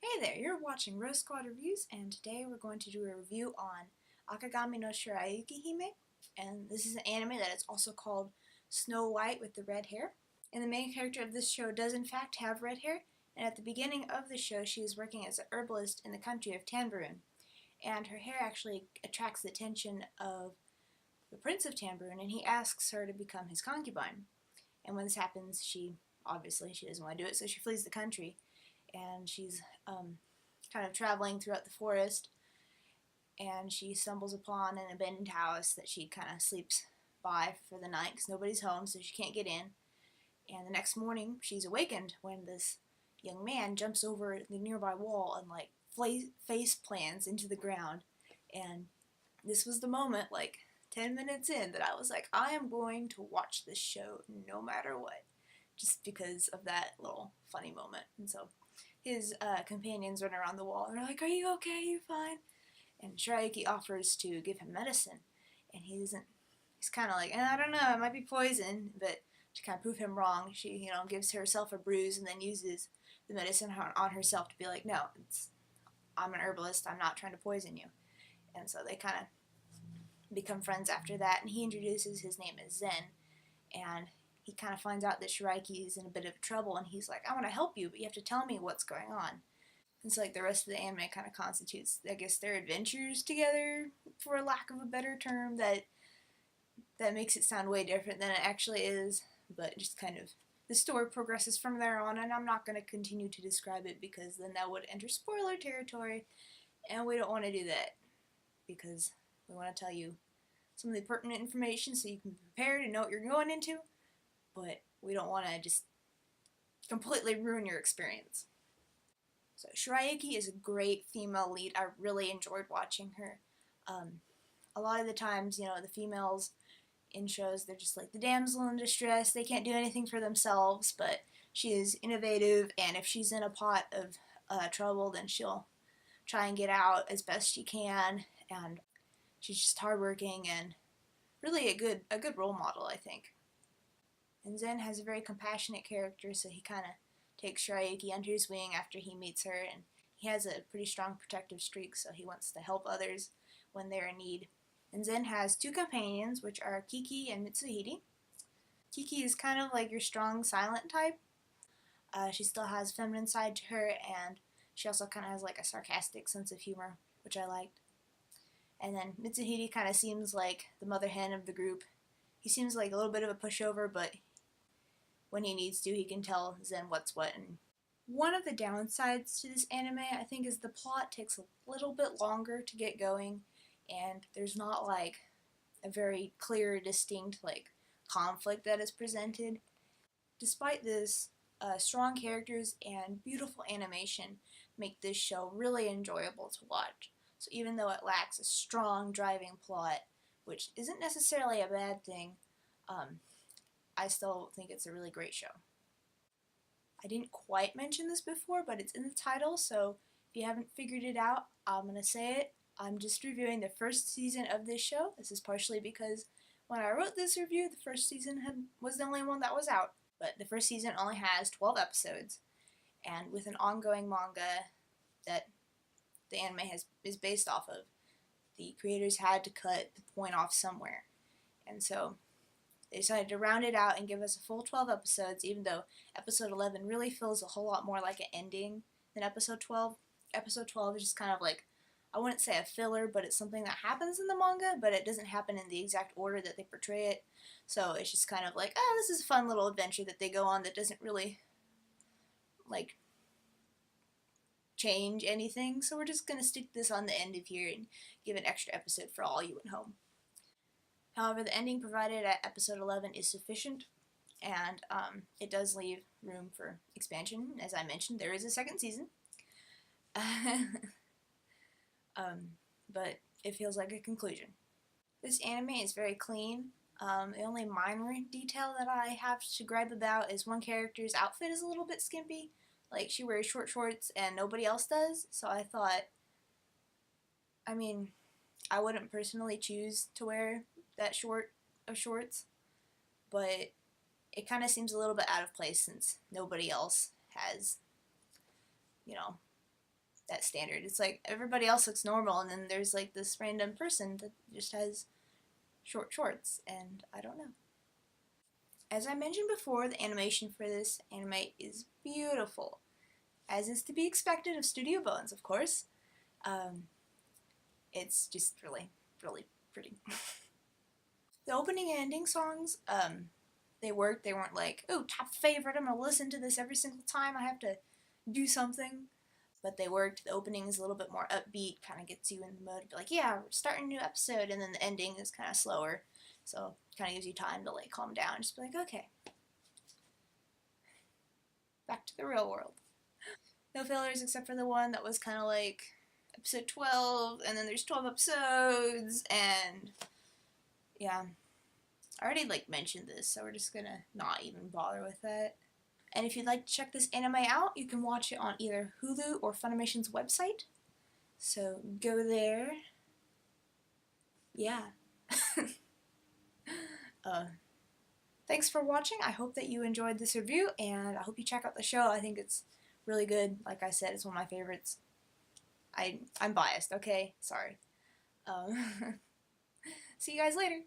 Hey there, you're watching Rose Squad Reviews, and today we're going to do a review on Akagami no Shirayuki-hime, and this is an anime that is also called Snow White with the red hair. And the main character of this show does in fact have red hair, and at the beginning of the show she is working as a herbalist in the country of Tanbaroon, and her hair actually attracts the attention of the Prince of Tanbaroon, and he asks her to become his concubine. And when this happens, she doesn't want to do it, so she flees the country, and she's kind of traveling throughout the forest, and she stumbles upon an abandoned house that she kind of sleeps by for the night because nobody's home, so she can't get in. And the next morning, she's awakened when this young man jumps over the nearby wall and face plants into the ground. And this was the moment, 10 minutes in, that I was like, I am going to watch this show no matter what, just because of that little funny moment. And so his companions run around the wall and are like, "Are you okay? Are you fine?" And Shirayuki offers to give him medicine, and he doesn't. He's kind of like, I don't know, it might be poison, but to kind of prove him wrong, she gives herself a bruise and then uses the medicine on herself to be like, "No, I'm an herbalist. I'm not trying to poison you." And so they kind of become friends after that, and he introduces his name as Zen, and he kind of finds out that Shirayuki is in a bit of trouble, and he's like, "I want to help you, but you have to tell me what's going on." And so the rest of the anime kind of constitutes, I guess, their adventures together, for lack of a better term, that makes it sound way different than it actually is, but just kind of the story progresses from there on, and I'm not going to continue to describe it because then that would enter spoiler territory, and we don't want to do that because we want to tell you some of the pertinent information so you can be prepared and know what you're going into, but we don't want to just completely ruin your experience. So Shirayuki is a great female lead. I really enjoyed watching her. A lot of the times, the females in shows, they're just like the damsel in distress. They can't do anything for themselves, but she is innovative, and if she's in a pot of trouble, then she'll try and get out as best she can, and she's just hardworking and really a good role model, I think. And Zen has a very compassionate character, so he kind of takes Shirayuki under his wing after he meets her, and he has a pretty strong protective streak, so he wants to help others when they're in need. And Zen has two companions, which are Kiki and Mitsuhide. Kiki is kind of like your strong, silent type. She still has a feminine side to her, and she also kind of has like a sarcastic sense of humor, which I liked. And then Mitsuhide kind of seems like the mother hen of the group. He seems like a little bit of a pushover, but when he needs to, he can tell Zen what's what. And one of the downsides to this anime, I think, is the plot takes a little bit longer to get going, and there's not like a very clear, distinct conflict that is presented. Despite this, strong characters and beautiful animation make this show really enjoyable to watch. So even though it lacks a strong driving plot, which isn't necessarily a bad thing, I still think it's a really great show. I didn't quite mention this before, but it's in the title, so if you haven't figured it out, I'm going to say it. I'm just reviewing the first season of this show. This is partially because when I wrote this review, the first season was the only one that was out. But the first season only has 12 episodes, and with an ongoing manga that the anime is based off of, the creators had to cut the point off somewhere. And so they decided to round it out and give us a full 12 episodes, even though episode 11 really feels a whole lot more like an ending than episode 12. Episode 12 is just kind of like, I wouldn't say a filler, but it's something that happens in the manga, but it doesn't happen in the exact order that they portray it. So it's just kind of like, oh, this is a fun little adventure that they go on that doesn't really, change anything. So we're just going to stick this on the end of here and give an extra episode for all you at home. However, the ending provided at episode 11 is sufficient, and it does leave room for expansion. As I mentioned, there is a second season. But it feels like a conclusion. This anime is very clean. The only minor detail that I have to gripe about is one character's outfit is a little bit skimpy. Like, she wears short shorts and nobody else does, so I thought, I wouldn't personally choose to wear that short of shorts, but it kind of seems a little bit out of place since nobody else has, that standard. It's like everybody else looks normal, and then there's like this random person that just has short shorts, and I don't know. As I mentioned before, the animation for this anime is beautiful, as is to be expected of Studio Bones, of course. Um, it's just really, really pretty. The opening and ending songs, they worked. They weren't like, oh, top favorite, I'm gonna listen to this every single time I have to do something. But they worked. The opening is a little bit more upbeat, kind of gets you in the mood. Be like, yeah, we're starting a new episode, and then the ending is kind of slower, so kind of gives you time to like calm down. Just be like, okay, back to the real world. No fillers except for the one that was kind of like episode 12, and then there's 12 episodes, and yeah, I already like mentioned this, so we're just gonna not even bother with that. And if you'd like to check this anime out, you can watch it on either Hulu or Funimation's website. So go there. Yeah. uh, Thanks for watching. I hope that you enjoyed this review, and I hope you check out the show. I think it's really good. Like I said, it's one of my favorites. I'm biased, okay? Sorry. See you guys later.